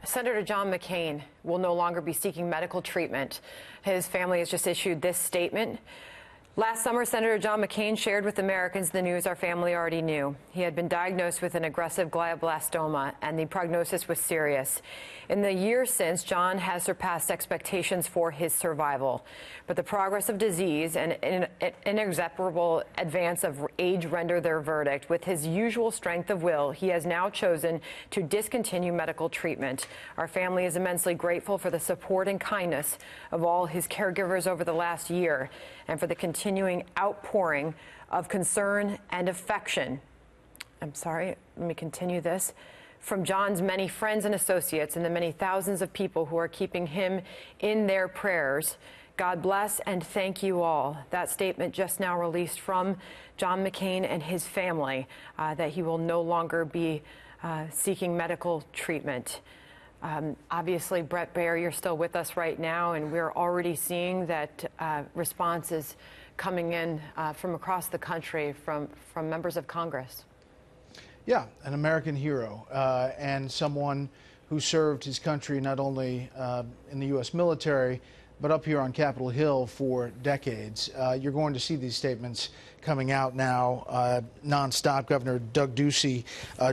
Senator John McCain will no longer be seeking medical treatment. His family has just issued this statement. Last summer, Senator John McCain shared with Americans the news our family already knew. He had been diagnosed with an aggressive glioblastoma, and the prognosis was serious. In the years since, John has surpassed expectations for his survival. But the progress of disease and inexorable advance of age render their verdict. With his usual strength of will, he has now chosen to discontinue medical treatment. Our family is immensely grateful for the support and kindness of all his caregivers over the last year, and for the continuing outpouring of concern and affection. Let me continue this. From John's many friends and associates and the many thousands of people who are keeping him in their prayers. God bless and thank you all. That statement just now released from John McCain and his family, that he will no longer be seeking medical treatment. Obviously, Brett Baer, you're still with us right now, and we're already seeing that responses coming in from across the country from members of Congress. Yeah, an American hero and someone who served his country not only in the U.S. military, but up here on Capitol Hill for decades. You're going to see these statements coming out now nonstop. Governor Doug Ducey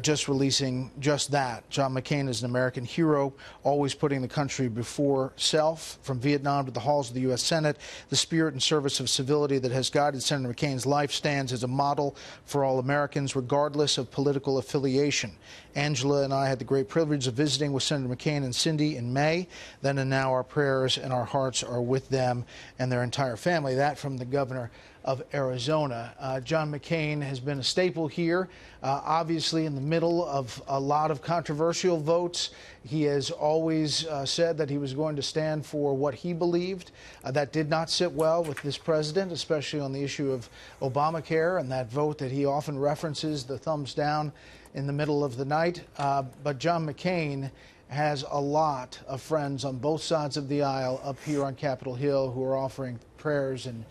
just releasing just that. John McCain is an American hero, always putting the country before self. From Vietnam to the halls of the U.S. Senate, the spirit and service of civility that has guided Senator McCain's life stands as a model for all Americans, regardless of political affiliation. Angela and I had the great privilege of visiting with Senator McCain and Cindy in May. Then and now our prayers and our hearts are with them and their entire family. That from the governor of Arizona. John McCain has been a staple here, obviously in the middle of a lot of controversial votes. He has always said that he was going to stand for what he believed. That did not sit well with this president, especially on the issue of Obamacare and that vote that he often references, the thumbs down in the middle of the night. But John McCain has a lot of friends on both sides of the aisle up here on Capitol Hill who are offering prayers and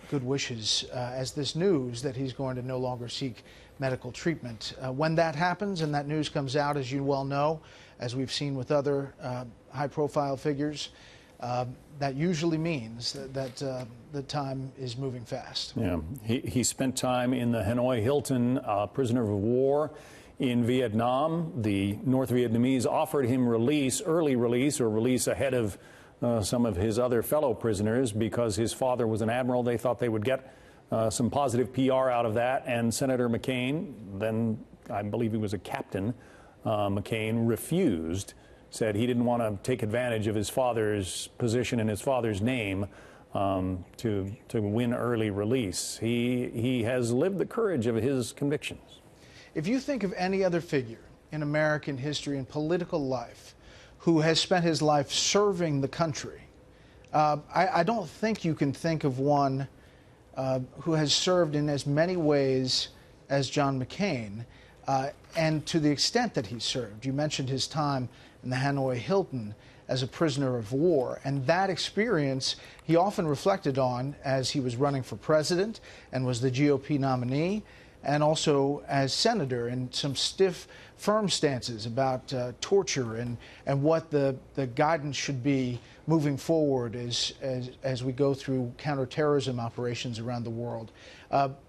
good wishes as this news that he's going to no longer seek medical treatment. When that happens and that news comes out, as you well know, as we've seen with other high-profile figures, that usually means that the time is moving fast. Yeah, he spent time in the Hanoi Hilton, prisoner of war in Vietnam. The North Vietnamese offered him early release, or release ahead of some of his other fellow prisoners, because his father was an admiral. They thought they would get some positive PR out of that. And Senator McCain, then I believe he was a captain, McCain refused, said he didn't want to take advantage of his father's position and his father's name to win early release. He has lived the courage of his convictions. If you think of any other figure in American history and political life who has spent his life serving the country, I don't think you can think of one who has served in as many ways as John McCain, and to the extent that he served. You mentioned his time in the Hanoi Hilton as a prisoner of war, and that experience he often reflected on as he was running for president and was the GOP nominee, and also as senator, in some stiff, firm stances about torture and what the guidance should be moving forward as we go through counterterrorism operations around the world.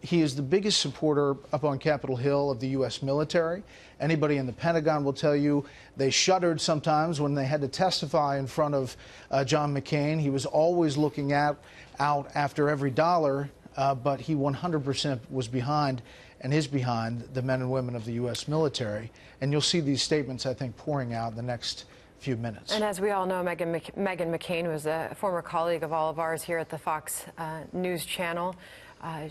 He is the biggest supporter up on Capitol Hill of the U.S. military. Anybody in the Pentagon will tell you they shuddered sometimes when they had to testify in front of John McCain. He was always looking out after every dollar, but he 100% was behind and is behind the men and women of the U.S. military. And you'll see these statements, I think, pouring out in the next few minutes. And as we all know, Meghan McCain was a former colleague of all of ours here at the Fox News Channel.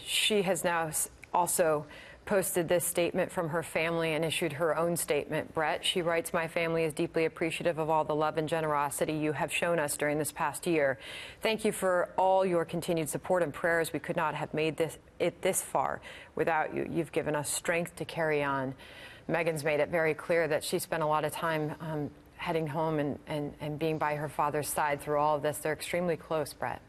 She has now also posted this statement from her family and issued her own statement. Brett, she writes, "My family is deeply appreciative of all the love and generosity you have shown us during this past year. Thank you for all your continued support and prayers. We could not have made it this far without you. You've given us strength to carry on." Meghan's made it very clear that she spent a lot of time heading home and being by her father's side through all of this. They're extremely close, Brett.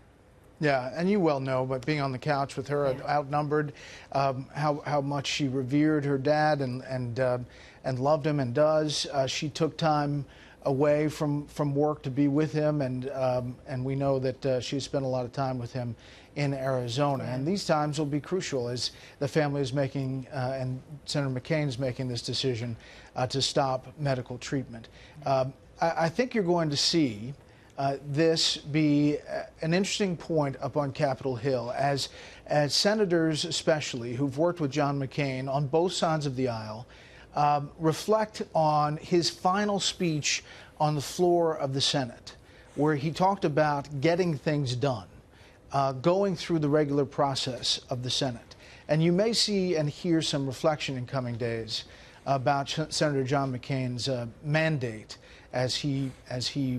Yeah, and you well know, but being on the couch with her, outnumbered, how much she revered her dad and loved him and does. She took time away from work to be with him, and we know that she spent a lot of time with him in Arizona. And these times will be crucial as the family is making, and Senator McCain is making this decision to stop medical treatment. I think you're going to see this be an interesting point up on Capitol Hill as senators especially who've worked with John McCain on both sides of the aisle reflect on his final speech on the floor of the Senate, where he talked about getting things done, going through the regular process of the Senate. And you may see and hear some reflection in coming days about Senator John McCain's mandate as he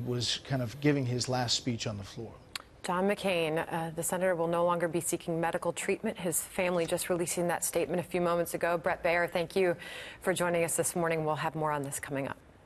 was kind of giving his last speech on the floor. John McCain, the senator, will no longer be seeking medical treatment. His family just releasing that statement a few moments ago. Brett Baer, thank you for joining us this morning. We'll have more on this coming up.